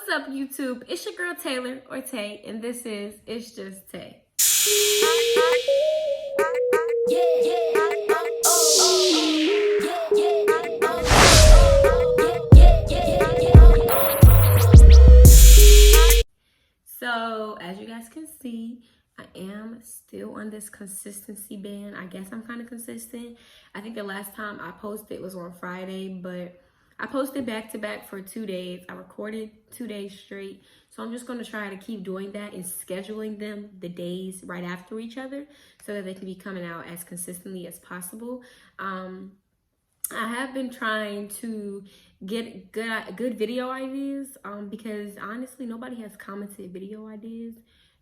What's up, YouTube? It's your girl Taylor, or Tay, and this is It's Just Tay. So, as you guys can see, I am still on this consistency ban. I guess I'm kind of consistent. I think the last time I posted was on Friday, but I posted back to back for 2 days. I recorded 2 days straight. So I'm just going to try to keep doing that and scheduling them the days right after each other so that they can be coming out as consistently as possible. I have been trying to get good video ideas because honestly, nobody has commented video ideas.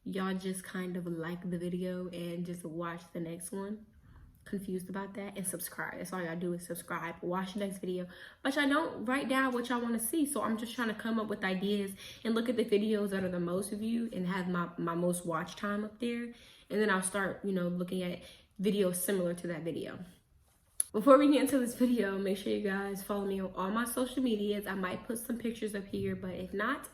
Y'all just kind of like the video and just watch the next one. Confused about that, and subscribe. That's all y'all do is subscribe, watch the next video, but y'all don't write down what y'all want to see. So I'm just trying to come up with ideas and look at the videos that are the most viewed and have my most watch time up there, and then I'll start looking at videos similar to that video. Before we get into this video, make sure you guys follow me on all my social medias. I might put some pictures up here, but if not,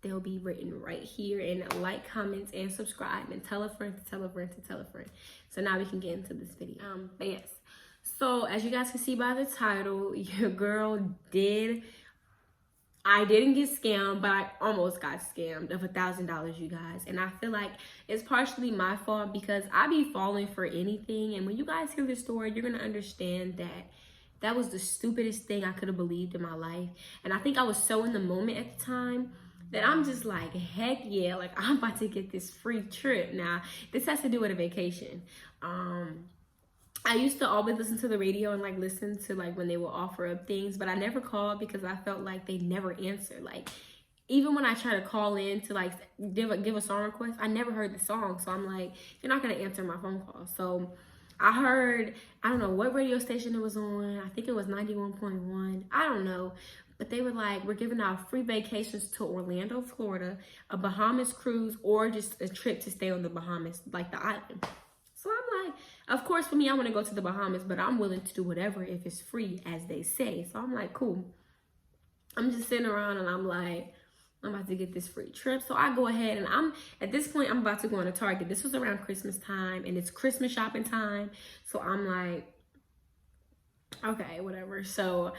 they'll be written right here. And like, comments, and subscribe, and tell a friend to tell a friend to tell a friend. So now we can get into this video. But yes, so as you guys can see by the title, your girl I didn't get scammed, but I almost got scammed of $1,000, you guys. And I feel like it's partially my fault because I be falling for anything. And when you guys hear this story, you're gonna understand that that was the stupidest thing I could have believed in my life. And I think I was so in the moment at the time that I'm just like, heck yeah, like I'm about to get this free trip. Now, this has to do with a vacation. I used to always listen to the radio and listen to when they would offer up things, but I never called because I felt like they never answered. Like, even when I try to call in to give a song request, I never heard the song. So I'm like, you're not gonna answer my phone call. So I heard, I don't know what radio station it was on. I think it was 91.1. I don't know. But they were like, we're giving out free vacations to Orlando, Florida, a Bahamas cruise, or just a trip to stay on the Bahamas, like the island. So I'm like, of course, for me, I want to go to the Bahamas, but I'm willing to do whatever if it's free, as they say. So I'm like, cool. I'm just sitting around and I'm like, I'm about to get this free trip. So I go ahead and at this point, I'm about to go on a Target. This was around Christmas time and it's Christmas shopping time. So I'm like, okay, whatever. So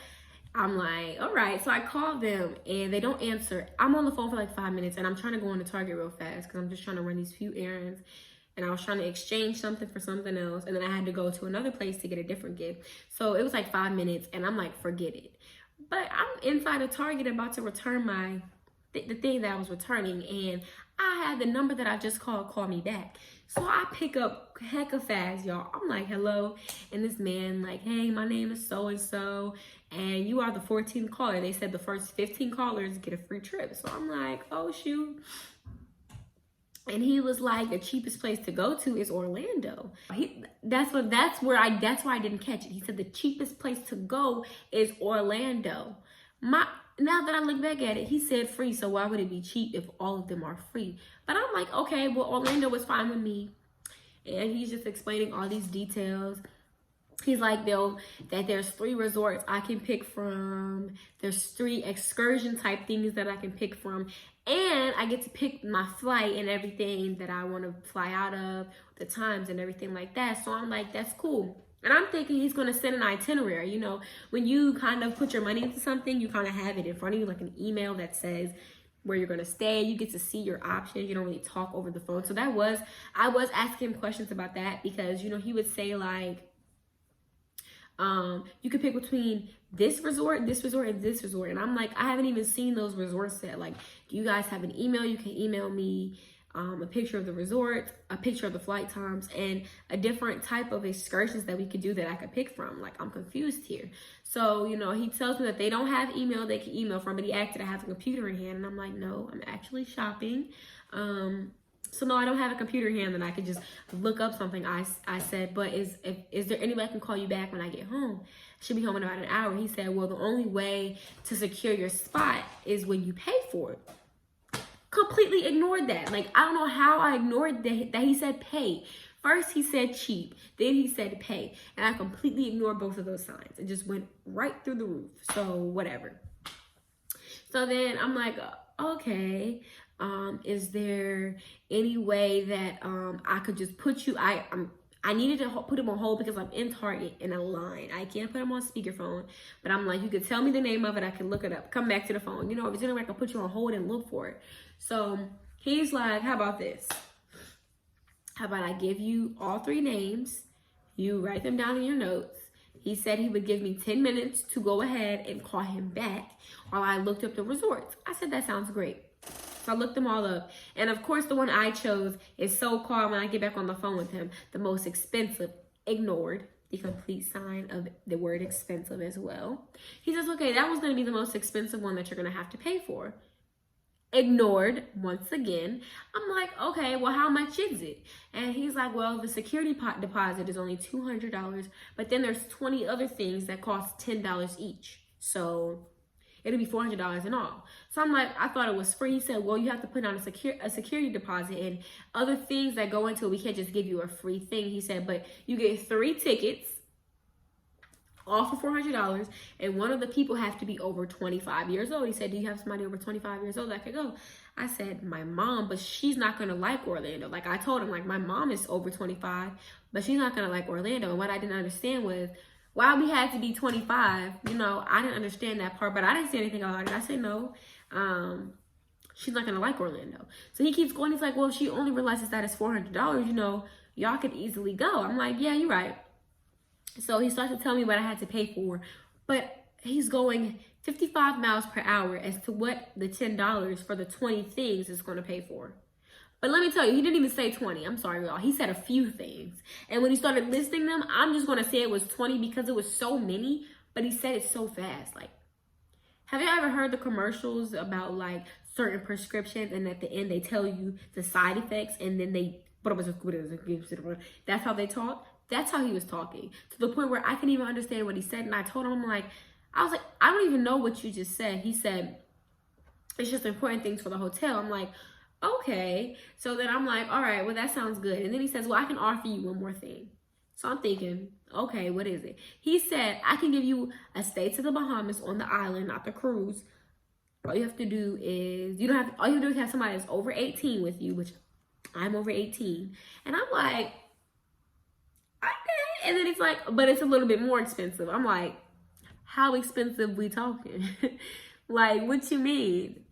I'm like, all right. So I called them and they don't answer. I'm on the phone for like 5 minutes and I'm trying to go on to Target real fast because I'm just trying to run these few errands. And I was trying to exchange something for something else. And then I had to go to another place to get a different gift. So it was like 5 minutes and I'm like, forget it. But I'm inside of Target about to return the thing that I was returning. And I had the number that I just call me back. So I pick up hecka fast, y'all. I'm like, hello. And this man like, hey, my name is so-and-so. And you are the 14th caller. They said the first 15 callers get a free trip. So I'm like, oh, shoot. And he was like, the cheapest place to go to is Orlando. That's why I didn't catch it. He said the cheapest place to go is Orlando. Now that I look back at it, he said free, so why would it be cheap if all of them are free? But I'm like, okay, well, Orlando was fine with me. And he's just explaining all these details. He's like, that there's 3 resorts I can pick from. There's 3 excursion type things that I can pick from. And I get to pick my flight and everything that I want to fly out of, the times and everything like that. So I'm like, that's cool. And I'm thinking he's going to send an itinerary. When you kind of put your money into something, you kind of have it in front of you, like an email that says where you're going to stay. You get to see your options. You don't really talk over the phone. So I was asking him questions about that because, he would say like, you could pick between this resort, and this resort. And I'm like, I haven't even seen those resorts yet. Like, do you guys have an email? You can email me a picture of the resort, a picture of the flight times, and a different type of excursions that we could do that I could pick from. Like, I'm confused here. So, he tells me that they don't have email they can email from, but he asked that I have a computer in hand. And I'm like, no, I'm actually shopping. So no, I don't have a computer in hand that I could just look up something. I said, but is there anybody I can call you back when I get home? I should be home in about an hour. He said, well, the only way to secure your spot is when you pay for it. Completely ignored that. Like, I don't know how I ignored that he said pay. First, he said cheap. Then he said pay. And I completely ignored both of those signs. It just went right through the roof. So whatever. So then I'm like, okay, is there any way that I could just put you, I needed to put him on hold because I'm in Target in a line. I can't put him on speakerphone, but I'm like, you could tell me the name of it. I can look it up, come back to the phone. You know, if it's anywhere I can put you on hold and look for it. So he's like, how about this? How about I give you all 3 names? You write them down in your notes. He said he would give me 10 minutes to go ahead and call him back while I looked up the resorts. I said, that sounds great. So I looked them all up. And of course, the one I chose is so-called, when I get back on the phone with him, the most expensive. Ignored the complete sign of the word expensive as well. He says, okay, that was going to be the most expensive one that you're going to have to pay for. Ignored once again. I'm like, okay, well, how much is it? And he's like, well, the security deposit is only $200, but then there's 20 other things that cost $10 each. So it'll be $400 in all. So I'm like, I thought it was free. He said, well, you have to put down a security deposit and other things that go into it. We can't just give you a free thing. He said, but you get 3 tickets, all for $400, and one of the people have to be over 25 years old. He said, do you have somebody over 25 years old that could go? I said, my mom, but she's not going to like Orlando. Like I told him, like my mom is over 25, but she's not going to like Orlando. And what I didn't understand was why we had to be 25. You know, I didn't understand that part, but I didn't say anything about it. I said, no, she's not going to like Orlando. So he keeps going. He's like, well, she only realizes that it's $400. You know, y'all could easily go. I'm like, yeah, you're right. So he starts to tell me what I had to pay for, but he's going 55 miles per hour as to what the $10 for the 20 things is going to pay for. But let me tell you, he didn't even say 20. I'm sorry, y'all. He said a few things. And when he started listing them, I'm just going to say it was 20 because it was so many, but he said it so fast. Like, have you ever heard the commercials about like certain prescriptions and at the end they tell you the side effects and then that's how they talk? That's how he was talking, to the point where I couldn't even understand what he said. And I told him, I was like, I don't even know what you just said. He said, it's just important things for the hotel. I'm like, okay. So then I'm like, all right, well, that sounds good. And then he says, well, I can offer you one more thing. So I'm thinking, okay, what is it? He said, I can give you a stay to the Bahamas on the island, not the cruise. All you have to do is, all you have to do is have somebody that's over 18 with you, which I'm over 18. And I'm like, okay. And then he's like, but it's a little bit more expensive. I'm like, how expensive we talking? Like, what you mean?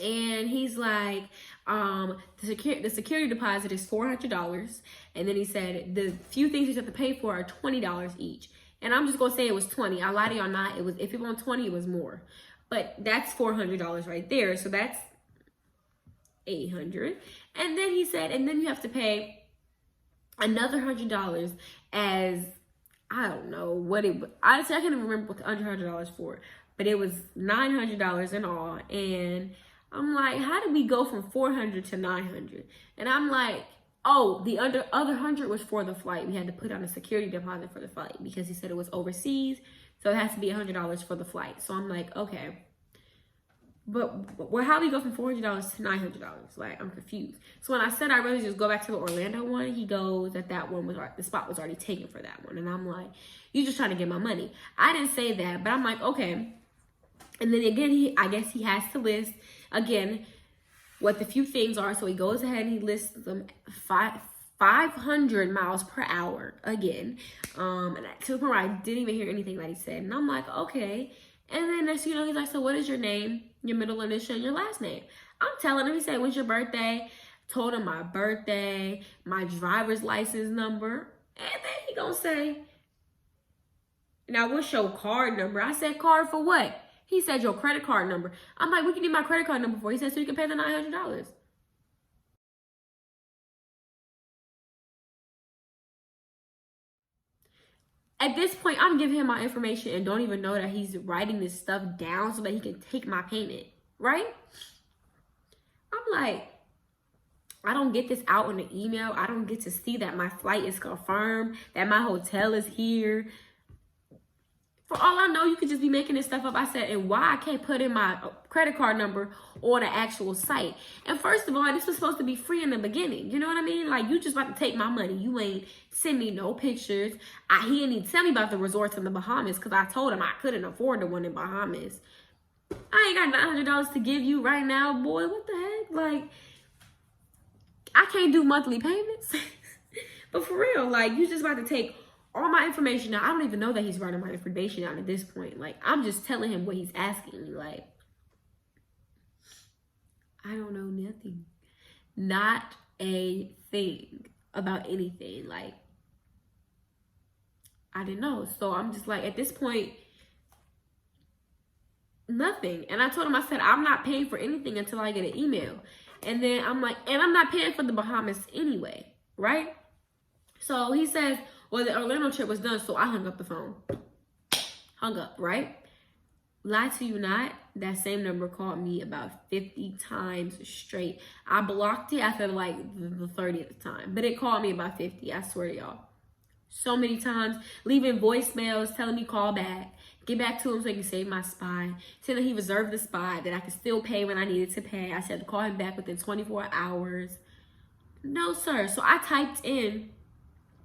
And he's like, the security deposit is $400. And then he said, the few things you have to pay for are $20 each. And I'm just going to say it was 20. I lied to y'all not. It was, if it was 20, it was more. But that's $400 right there. So that's $800. And then he said, and then you have to pay another $100 as, I don't know what it was. Honestly, I can't even remember what the $100 for. But it was $900 in all. And I'm like, how did we go from $400 to $900? And I'm like, oh, the other $100 was for the flight. We had to put on a security deposit for the flight because he said it was overseas. So it has to be $100 for the flight. So I'm like, okay. But how do we go from $400 to $900? Like, I'm confused. So when I said I'd rather just go back to the Orlando one, he goes that one was, the spot was already taken for that one. And I'm like, you just trying to get my money. I didn't say that, but I'm like, okay. And then again, I guess he has to list, again, what the few things are. So he goes ahead and he lists them 500 miles per hour again. And to the point where I didn't even hear anything that he said. And I'm like, okay. And then next thing you know, he's like, so what is your name, your middle initial, and your last name? I'm telling him, he said, when's your birthday? Told him my birthday, my driver's license number. And then he gonna say, now what's your card number? I said, card for what? He said, your credit card number. I'm like, what you need my credit card number for? He said, so you can pay the $900. At this point, I'm giving him my information and don't even know that he's writing this stuff down so that he can take my payment, right? I'm like, I don't get this out in the email. I don't get to see that my flight is confirmed, that my hotel is here. For all I know, you could just be making this stuff up. I said, and why I can't put in my credit card number on the actual site? And first of all, this was supposed to be free in the beginning. You know what I mean? Like, you just about to take my money. You ain't send me no pictures. He didn't even tell me about the resorts in the Bahamas because I told him I couldn't afford the one in Bahamas. I ain't got $900 to give you right now, boy. What the heck? Like, I can't do monthly payments. But for real, like, you just about to take all my information out. I don't even know that he's writing my information out at this point. Like, I'm just telling him what he's asking me. Like, I don't know nothing. Not a thing about anything. Like, I didn't know. So I'm just like, at this point, nothing. And I told him, I said, I'm not paying for anything until I get an email. And then I'm like, and I'm not paying for the Bahamas anyway, right? So he says, well, the Orlando trip was done, so I hung up the phone. Hung up, right? Lie to you not, that same number called me about 50 times straight. I blocked it after like the 30th time, but it called me about 50, I swear to y'all. So many times, leaving voicemails, telling me call back, get back to him so he can save my spot, saying that he reserved the spot, that I could still pay when I needed to pay. I said to call him back within 24 hours. No, sir. So I started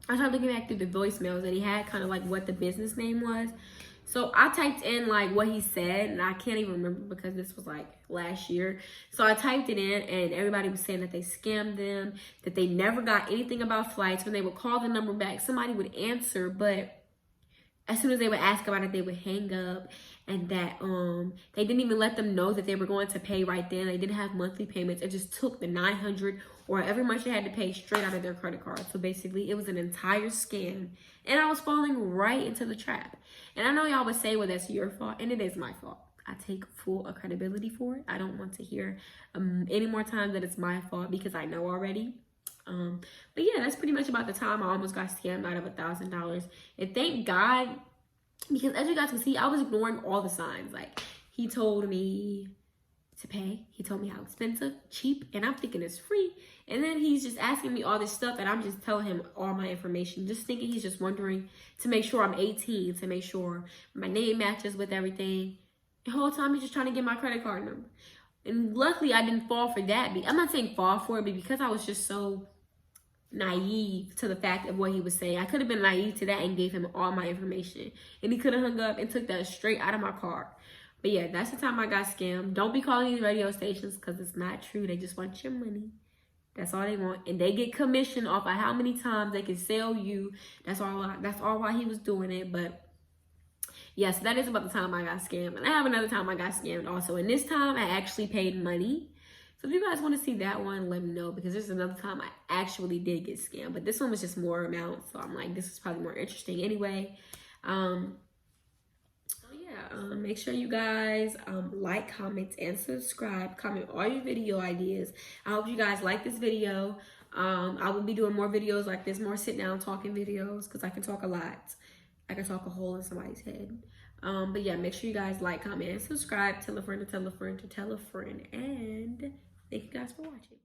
looking back through the voicemails, and he had kind of like what the business name was. So I typed in like what he said, and I can't even remember because this was like last year. So I typed it in, and everybody was saying that they scammed them, that they never got anything about flights. When they would call the number back, somebody would answer, but as soon as they would ask about it, they would hang up, and that they didn't even let them know that they were going to pay right then. They didn't have monthly payments. It just took the $900 or every month they had to pay straight out of their credit card. So basically, it was an entire scam, and I was falling right into the trap. And I know y'all would say, well, that's your fault, and it is my fault. I take full accountability for it. I don't want to hear any more times that it's my fault because I know already. But yeah, that's pretty much about the time I almost got scammed out of $1,000. And thank God, because as you guys can see, I was ignoring all the signs. Like, he told me to pay. He told me how expensive, cheap, and I'm thinking it's free. And then he's just asking me all this stuff, and I'm just telling him all my information, just thinking he's just wondering to make sure I'm 18, to make sure my name matches with everything. The whole time he's just trying to get my credit card number. And luckily, I didn't fall for that. I'm not saying fall for it, but because I was just so naive to the fact of what he was saying. I could have been naive to that and gave him all my information. And he could have hung up and took that straight out of my card. But yeah, that's the time I got scammed. Don't be calling these radio stations because it's not true. They just want your money. That's all they want. And they get commission off of how many times they can sell you. That's all why he was doing it. But yes, that is about the time I got scammed. And I have another time I got scammed also. And this time I actually paid money. So if you guys want to see that one, let me know, because there's another time I actually did get scammed. But this one was just more amount. So I'm like, this is probably more interesting anyway. Make sure you guys like, comment, and subscribe. Comment all your video ideas. I hope you guys like this video. I will be doing more videos like this, more sit down talking videos, because I can talk a lot. I can talk a hole in somebody's head. But yeah, make sure you guys like, comment, and subscribe. Tell a friend to tell a friend to tell a friend. And thank you guys for watching.